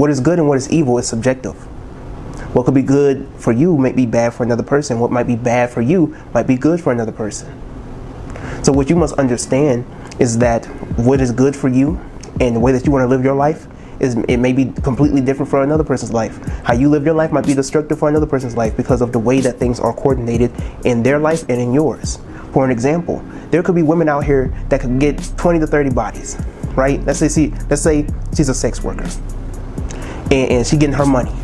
What is good and what is evil is subjective. What could be good for you might be bad for another person. What might be bad for you might be good for another person. So what you must understand is that what is good for you and the way that you want to live your life it may be completely different for another person's life. How you live your life might be destructive for another person's life because of the way that things are coordinated in their life and in yours. For an example, there could be women out here that could get 20 to 30 bodies, right? Let's say she's a sex worker and she getting her money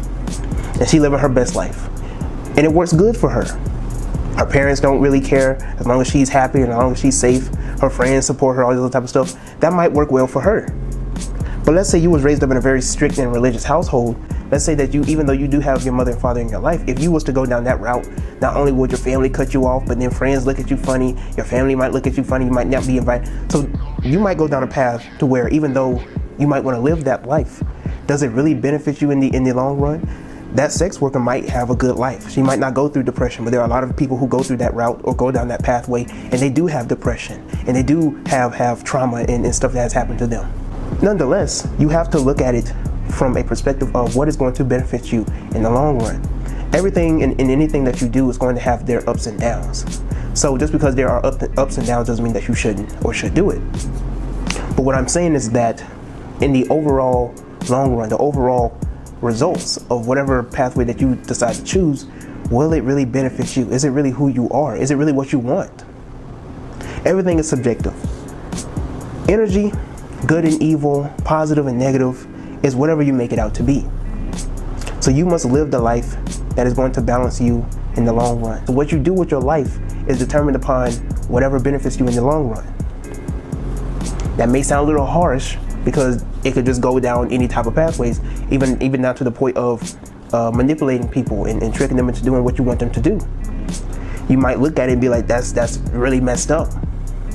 and she living her best life and it works good for her. Her parents don't really care as long as she's happy and as long as she's safe. Her friends support her, all this other type of stuff. That might work well for her. But let's say you was raised up in a very strict and religious household. Let's say that even though you do have your mother and father in your life, if you was to go down that route, not only would your family cut you off, but then friends look at you funny, your family might look at you funny, you might not be invited. So you might go down a path to where even though you might want to live that life, does it really benefit you in the long run? That sex worker might have a good life. She might not go through depression, but there are a lot of people who go through that route or go down that pathway and they do have depression and they do have trauma and stuff that has happened to them. Nonetheless, you have to look at it from a perspective of what is going to benefit you in the long run. Everything and anything that you do is going to have their ups and downs. So just because there are ups and downs doesn't mean that you shouldn't or should do it. But what I'm saying is that in the overall long run, the overall results of whatever pathway that you decide to choose, will it really benefit you? Is it really who you are? Is it really what you want? Everything is subjective. Energy, good and evil, positive and negative, is whatever you make it out to be. So you must live the life that is going to balance you in the long run. So what you do with your life is determined upon whatever benefits you in the long run. That may sound a little harsh because it could just go down any type of pathways, even down to the point of manipulating people and tricking them into doing what you want them to do. You might look at it and be like, that's really messed up.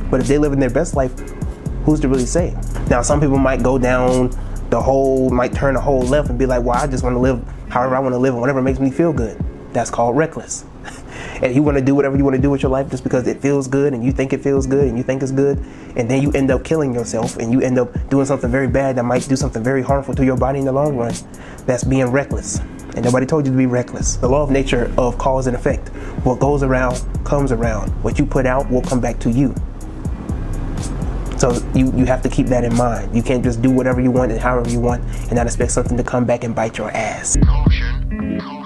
But if they live in their best life, who's to really say? Now, some people might go down might turn the whole left and be like, well, I just want to live however I want to live and whatever makes me feel good. That's called reckless. And you want to do whatever you want to do with your life just because it feels good and you think it feels good and you think it's good, and then you end up killing yourself and you end up doing something very bad that might do something very harmful to your body in the long run. That's being reckless. And nobody told you to be reckless. The law of nature of cause and effect. What goes around comes around. What you put out will come back to you. So you have to keep that in mind. You can't just do whatever you want and however you want and not expect something to come back and bite your ass. Caution.